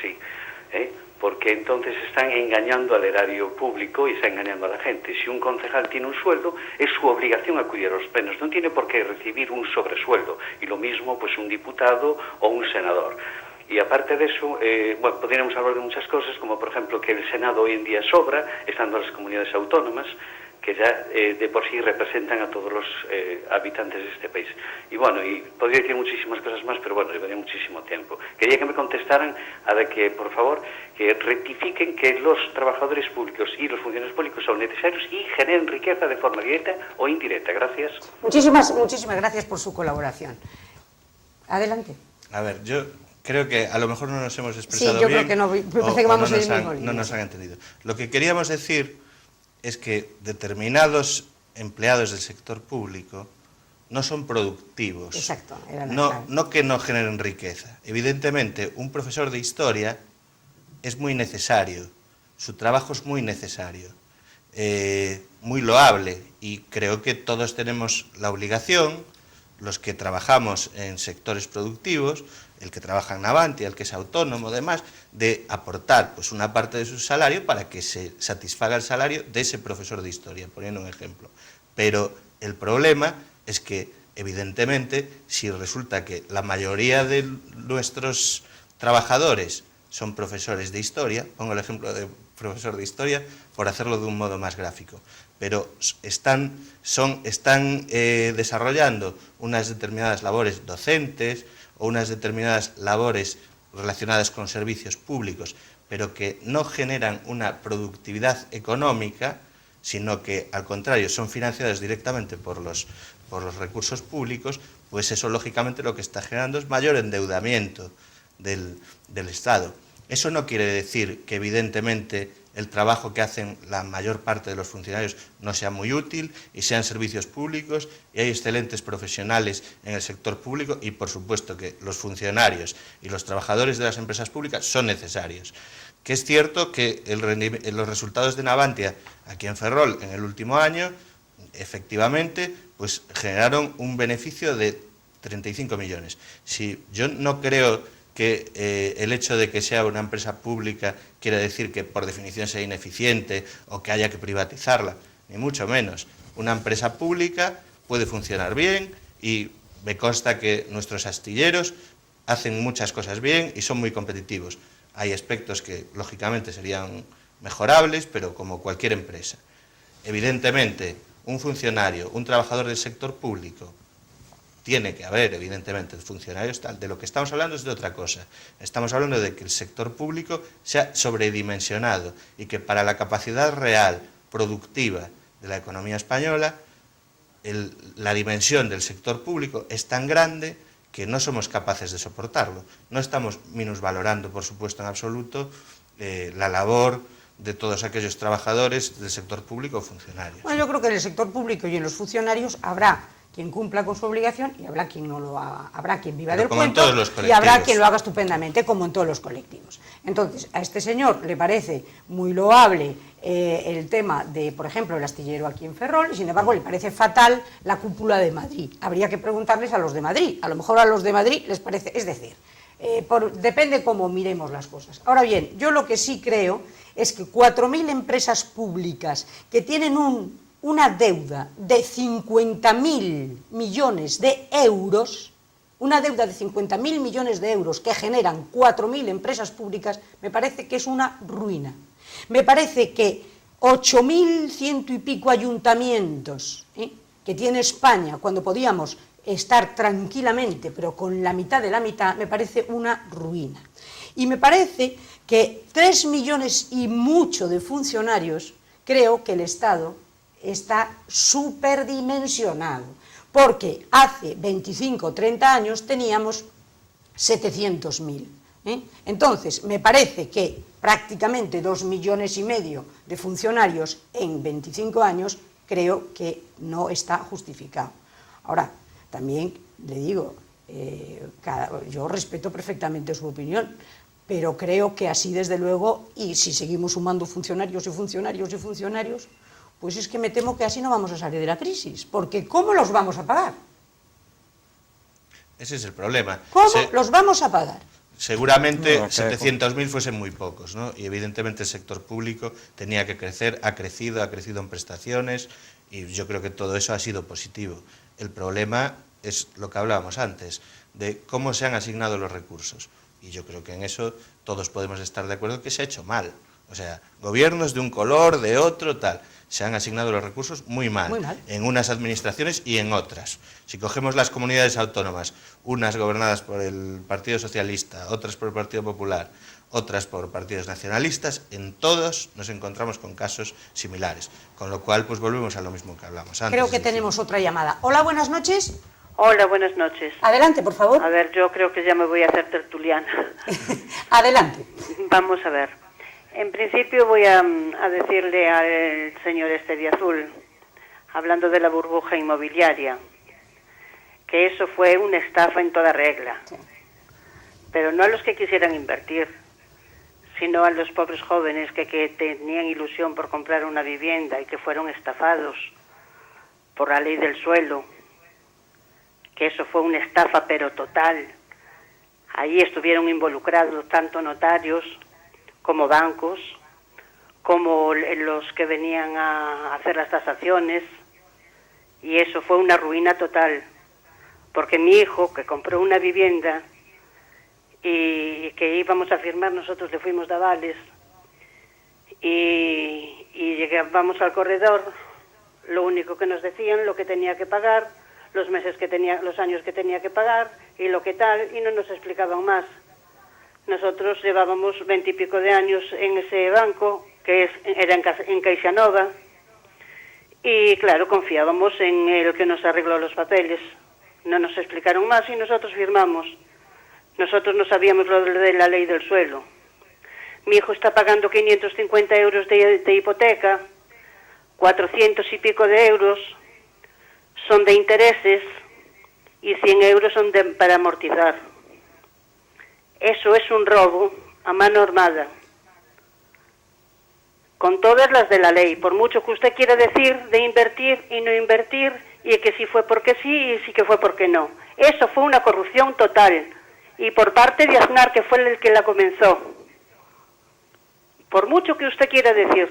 así, porque entonces están engañando al erario público y están engañando a la gente. Si un concejal tiene un sueldo, es su obligación acudir a los plenos, no tiene por qué recibir un sobresueldo, y lo mismo pues un diputado o un senador. Y aparte de eso, bueno, podríamos hablar de muchas cosas, como por ejemplo que el Senado hoy en día sobra, estando las comunidades autónomas, que ya de por sí representan a todos los habitantes de este país. Y bueno, y podría decir muchísimas cosas más, pero bueno, llevaría muchísimo tiempo. Quería que me contestaran a de que, por favor, que rectifiquen que los trabajadores públicos y los funcionarios públicos son necesarios y generen riqueza de forma directa o indirecta. Gracias. Muchísimas gracias por su colaboración. Adelante. A ver, yo creo que a lo mejor no nos hemos expresado bien. Sí, yo creo que no, parece que vamos en el mismo línea. No nos han entendido. Lo que queríamos decir es que determinados empleados del sector público no son productivos. Exacto. No que no generen riqueza. Evidentemente, un profesor de historia es muy necesario, su trabajo es muy necesario, muy loable, y creo que todos tenemos la obligación, los que trabajamos en sectores productivos, el que trabaja en Navantia, el que es autónomo, demás, de aportar pues una parte de su salario para que se satisfaga el salario de ese profesor de historia, poniendo un ejemplo. Pero el problema es que, evidentemente, si resulta que la mayoría de nuestros trabajadores son profesores de historia, pongo el ejemplo de profesor de historia por hacerlo de un modo más gráfico, pero están desarrollando unas determinadas labores docentes o unas determinadas labores relacionadas con servicios públicos, pero que no generan una productividad económica, sino que, al contrario, son financiados directamente por los recursos públicos, pues eso, lógicamente, lo que está generando es mayor endeudamiento del Estado. Eso no quiere decir que, evidentemente, el trabajo que hacen la mayor parte de los funcionarios no sea muy útil y sean servicios públicos, y hay excelentes profesionales en el sector público, y por supuesto que los funcionarios y los trabajadores de las empresas públicas son necesarios. Que es cierto que los resultados de Navantia aquí en Ferrol en el último año, efectivamente, pues generaron un beneficio de 35 millones. Si yo no creo que el hecho de que sea una empresa pública quiere decir que por definición sea ineficiente o que haya que privatizarla, ni mucho menos. Una empresa pública puede funcionar bien, y me consta que nuestros astilleros hacen muchas cosas bien y son muy competitivos. Hay aspectos que, lógicamente, serían mejorables, pero como cualquier empresa. Evidentemente, un funcionario, un trabajador del sector público, tiene que haber, evidentemente, funcionarios tal. De lo que estamos hablando es de otra cosa. Estamos hablando de que el sector público sea sobredimensionado y que para la capacidad real, productiva de la economía española, la dimensión del sector público es tan grande que no somos capaces de soportarlo. No estamos minusvalorando, por supuesto, en absoluto, la labor de todos aquellos trabajadores del sector público o funcionarios. Bueno, yo creo que en el sector público y en los funcionarios habrá quien cumpla con su obligación y habrá quien no lo haga, habrá quien viva del cuento y habrá quien lo haga estupendamente, como en todos los colectivos. Entonces, a este señor le parece muy loable el tema de, por ejemplo, el astillero aquí en Ferrol, y sin embargo le parece fatal la cúpula de Madrid. Habría que preguntarles a los de Madrid, a lo mejor a los de Madrid les parece, es decir, depende cómo miremos las cosas. Ahora bien, yo lo que sí creo es que 4.000 empresas públicas que tienen una deuda de 50.000 millones de euros, una deuda de 50.000 millones de euros que generan 4.000 empresas públicas, me parece que es una ruina. Me parece que 8.100 y pico ayuntamientos que tiene España, cuando podíamos estar tranquilamente, pero con la mitad de la mitad, me parece una ruina. Y me parece que 3 millones y mucho de funcionarios, creo que el Estado está superdimensionado, porque hace 25 o 30 años teníamos 700.000. Entonces, me parece que prácticamente 2,5 millones de funcionarios en 25 años, creo que no está justificado. Ahora, también le digo, yo respeto perfectamente su opinión, pero creo que así, desde luego, y si seguimos sumando funcionarios y funcionarios y funcionarios, pues es que me temo que así no vamos a salir de la crisis, porque ¿cómo los vamos a pagar? Ese es el problema. ¿Cómo los vamos a pagar? seguramente 700.000 fuesen muy pocos, ¿no? Y evidentemente el sector público tenía que crecer, ha crecido en prestaciones, y yo creo que todo eso ha sido positivo. El problema es lo que hablábamos antes, de cómo se han asignado los recursos. Y yo creo que en eso todos podemos estar de acuerdo que se ha hecho mal. O sea, gobiernos de un color, de otro, tal. Se han asignado los recursos muy mal, en unas administraciones y en otras. Si cogemos las comunidades autónomas, unas gobernadas por el Partido Socialista, otras por el Partido Popular, otras por partidos nacionalistas, en todos nos encontramos con casos similares. Con lo cual, pues volvemos a lo mismo que hablamos antes. Creo que tenemos otra llamada. Hola, buenas noches. Hola, buenas noches. Adelante, por favor. A ver, yo creo que ya me voy a hacer tertuliana. Adelante. Vamos a ver. En principio voy a decirle al señor de Azul, hablando de la burbuja inmobiliaria, que eso fue una estafa en toda regla. Sí. Pero no a los que quisieran invertir, sino a los pobres jóvenes que tenían ilusión por comprar una vivienda y que fueron estafados por la ley del suelo, que eso fue una estafa pero total. Ahí estuvieron involucrados tanto notarios como bancos, como los que venían a hacer las tasaciones, y eso fue una ruina total, porque mi hijo, que compró una vivienda y que íbamos a firmar, nosotros le fuimos de avales, y llegábamos al corredor, lo único que nos decían, lo que tenía que pagar, los meses que tenía, los años que tenía que pagar, y lo que tal, y no nos explicaban más. Nosotros llevábamos 20 y pico de años en ese banco, que era en Caixanova, y claro, confiábamos en el que nos arregló los papeles. No nos explicaron más y nosotros firmamos. Nosotros no sabíamos lo de la ley del suelo. Mi hijo está pagando 550 euros de hipoteca, 400 y pico de euros son de intereses y 100 euros son para amortizar. Eso es un robo a mano armada, con todas las de la ley, por mucho que usted quiera decir de invertir y no invertir, y que sí fue porque sí y sí que fue porque no. Eso fue una corrupción total, y por parte de Aznar, que fue el que la comenzó. Por mucho que usted quiera decir.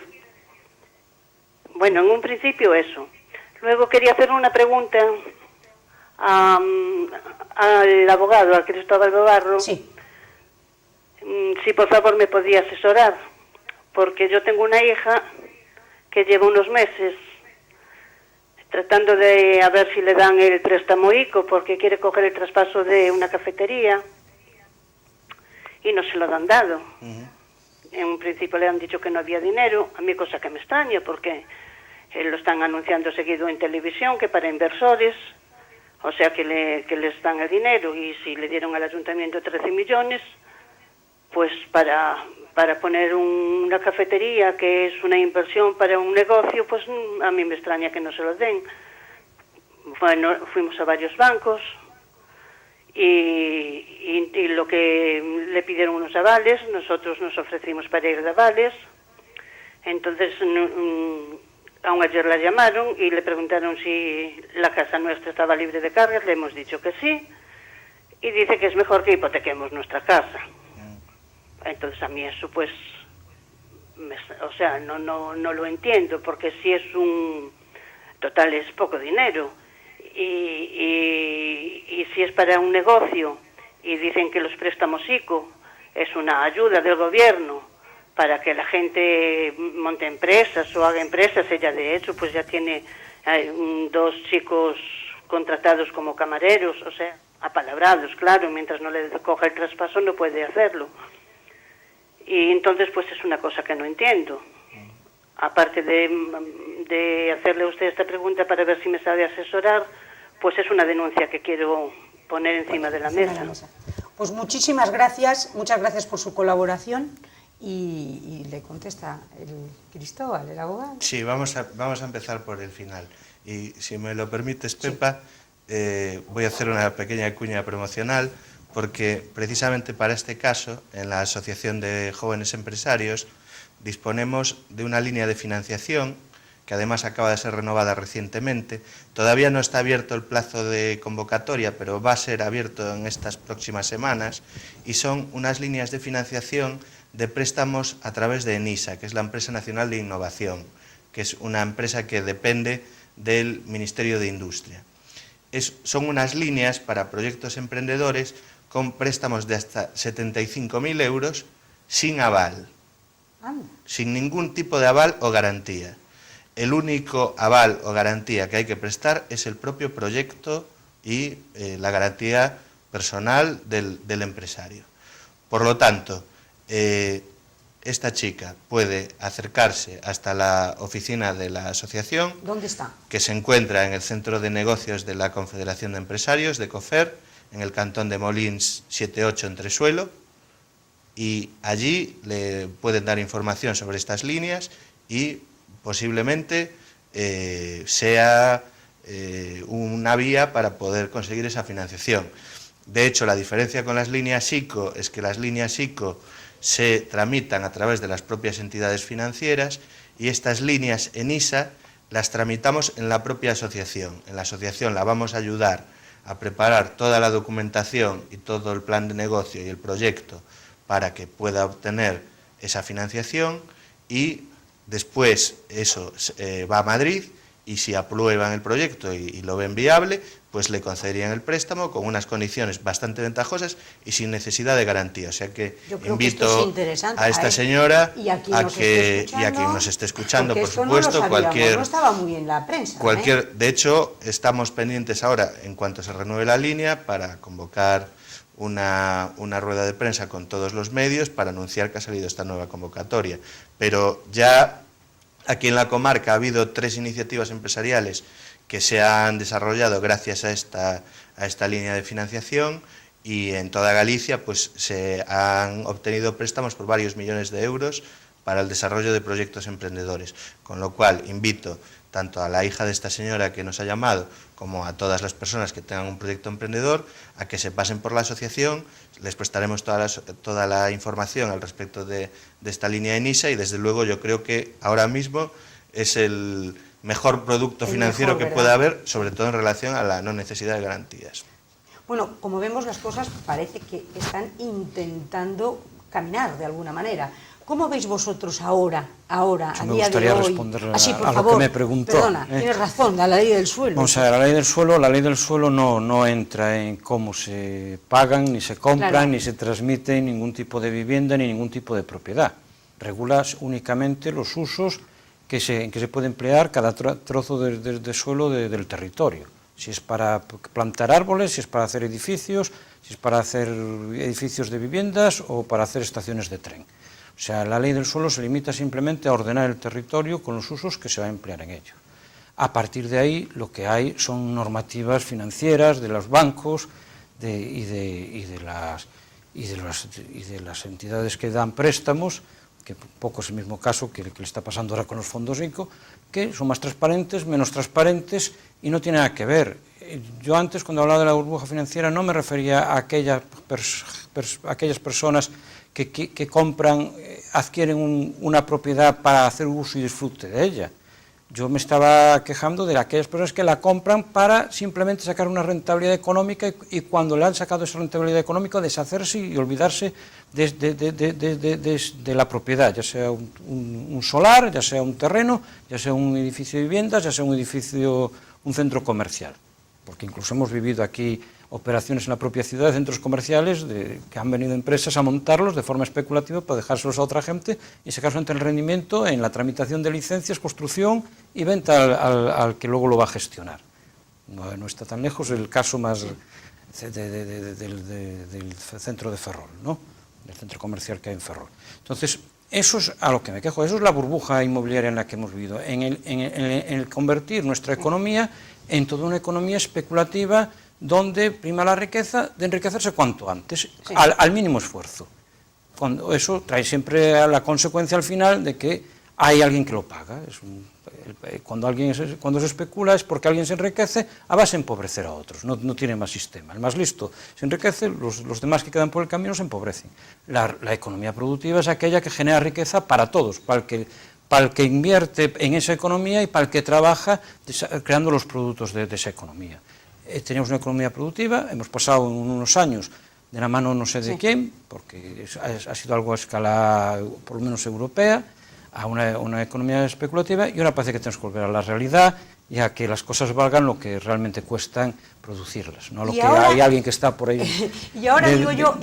Bueno, en un principio eso. Luego quería hacer una pregunta al abogado, al Cristóbal Bobarro. Sí. Si por favor me podía asesorar, porque yo tengo una hija que lleva unos meses tratando de a ver si le dan el préstamo ICO, porque quiere coger el traspaso de una cafetería y no se lo han dado. En un principio le han dicho que no había dinero, a mí cosa que me extraña, porque lo están anunciando seguido en televisión, que para inversores, o sea que les dan el dinero, y si le dieron al ayuntamiento 13 millones, pues para poner una cafetería, que es una inversión para un negocio, pues a mí me extraña que no se lo den. Bueno, fuimos a varios bancos y lo que le pidieron unos avales, nosotros nos ofrecimos para ir de avales. Entonces, aún ayer la llamaron y le preguntaron si la casa nuestra estaba libre de cargas, le hemos dicho que sí, y dice que es mejor que hipotequemos nuestra casa. Entonces a mí eso pues, o sea, no lo entiendo, porque si es total es poco dinero, y si es para un negocio, y dicen que los préstamos ICO es una ayuda del gobierno para que la gente monte empresas o haga empresas, ella de hecho pues ya tiene 2 chicos contratados como camareros, o sea, apalabrados, claro, mientras no le coja el traspaso no puede hacerlo. Y entonces pues es una cosa que no entiendo. Aparte de hacerle a usted esta pregunta para ver si me sabe asesorar, pues es una denuncia que quiero poner encima de la mesa. Pues muchísimas gracias, muchas gracias por su colaboración, y le contesta el Cristóbal, el abogado. Sí, vamos a empezar por el final. Y si me lo permites, Pepa, voy a hacer una pequeña cuña promocional, porque precisamente para este caso, en la Asociación de Jóvenes Empresarios, disponemos de una línea de financiación que además acaba de ser renovada recientemente. Todavía no está abierto el plazo de convocatoria, pero va a ser abierto en estas próximas semanas, y son unas líneas de financiación de préstamos a través de ENISA, que es la Empresa Nacional de Innovación, que es una empresa que depende del Ministerio de Industria. Son unas líneas para proyectos emprendedores con préstamos de hasta 75.000 euros sin aval, sin ningún tipo de aval o garantía. El único aval o garantía que hay que prestar es el propio proyecto y la garantía personal del empresario. Por lo tanto, esta chica puede acercarse hasta la oficina de la asociación. ¿Dónde está? Que se encuentra en el Centro de Negocios de la Confederación de Empresarios, de COFER, en el cantón de Molins 7-8 en Tresuelo, y allí le pueden dar información sobre estas líneas y posiblemente sea una vía para poder conseguir esa financiación. De hecho, la diferencia con las líneas ICO es que las líneas ICO se tramitan a través de las propias entidades financieras, y estas líneas ENISA las tramitamos en la propia asociación. En la asociación la vamos a ayudar a preparar toda la documentación y todo el plan de negocio y el proyecto para que pueda obtener esa financiación, y después eso va a Madrid, y si aprueban el proyecto y lo ven viable, pues le concederían el préstamo con unas condiciones bastante ventajosas y sin necesidad de garantía. O sea que invito a esta señora a quien nos esté escuchando, por supuesto, no estaba muy en la prensa. De hecho, estamos pendientes ahora, en cuanto se renueve la línea, para convocar una rueda de prensa con todos los medios para anunciar que ha salido esta nueva convocatoria. Pero ya aquí en la comarca ha habido 3 iniciativas empresariales que se han desarrollado gracias a esta línea de financiación, y en toda Galicia pues se han obtenido préstamos por varios millones de euros para el desarrollo de proyectos emprendedores, con lo cual invito tanto a la hija de esta señora que nos ha llamado como a todas las personas que tengan un proyecto emprendedor a que se pasen por la asociación. Les prestaremos toda la información al respecto de esta línea ENISA, y desde luego yo creo que ahora mismo es el mejor producto financiero que pueda haber, sobre todo en relación a la no necesidad de garantías. Bueno, como vemos, las cosas parece que están intentando caminar de alguna manera. ¿Cómo veis vosotros ahora, a día de hoy? Me gustaría responder a lo que me preguntó. Perdona, tienes razón, la ley del suelo. Vamos a ver, la ley del suelo no entra en cómo se pagan, ni se compran, ni se transmiten ningún tipo de vivienda, ni ningún tipo de propiedad. Regula únicamente los usos en que se puede emplear cada trozo de suelo del territorio. Si es para plantar árboles, si es para hacer edificios, si es para hacer edificios de viviendas o para hacer estaciones de tren. O sea, la ley del suelo se limita simplemente a ordenar el territorio con los usos que se va a emplear en ello. A partir de ahí, lo que hay son normativas financieras de los bancos y de las entidades que dan préstamos, que un poco es el mismo caso que le está pasando ahora con los fondos ICO, que son más transparentes, menos transparentes, y no tiene nada que ver. Yo antes, cuando hablaba de la burbuja financiera, no me refería a aquellas personas que compran, adquieren una propiedad para hacer uso y disfrute de ella. Yo me estaba quejando de aquellas personas que la compran para simplemente sacar una rentabilidad económica, y cuando le han sacado esa rentabilidad económica, deshacerse y olvidarse de la propiedad, ya sea un solar, ya sea un terreno, ya sea un edificio de viviendas, ya sea un centro comercial. Porque incluso hemos vivido aquí operaciones en la propia ciudad de centros comerciales que han venido empresas a montarlos de forma especulativa para dejárselos a otra gente y sacarse el rendimiento en la tramitación de licencias, construcción y venta al que luego lo va a gestionar. No está tan lejos el caso más del centro de Ferrol, ¿no? Del centro comercial que hay en Ferrol. Entonces, eso es a lo que me quejo, eso es la burbuja inmobiliaria en la que hemos vivido, en el convertir nuestra economía en toda una economía especulativa donde prima la riqueza de enriquecerse cuanto antes, sí, al mínimo esfuerzo. Cuando eso trae siempre a la consecuencia al final de que hay alguien que lo paga. Cuando se especula es porque alguien se enriquece a base de empobrecer a otros, no tiene más sistema. El más listo se enriquece, los demás que quedan por el camino se empobrecen. La economía productiva es aquella que genera riqueza para todos, para para el que invierte en esa economía y para el que trabaja creando los productos de esa economía. Teníamos una economía productiva, hemos pasado en unos años de la mano no sé de quién, porque ha sido algo a escala por lo menos europea, a una economía especulativa, y ahora parece que tenemos que volver a la realidad y a que las cosas valgan lo que realmente cuestan producirlas, no lo que hay alguien que está por ahí. Y ahora digo yo,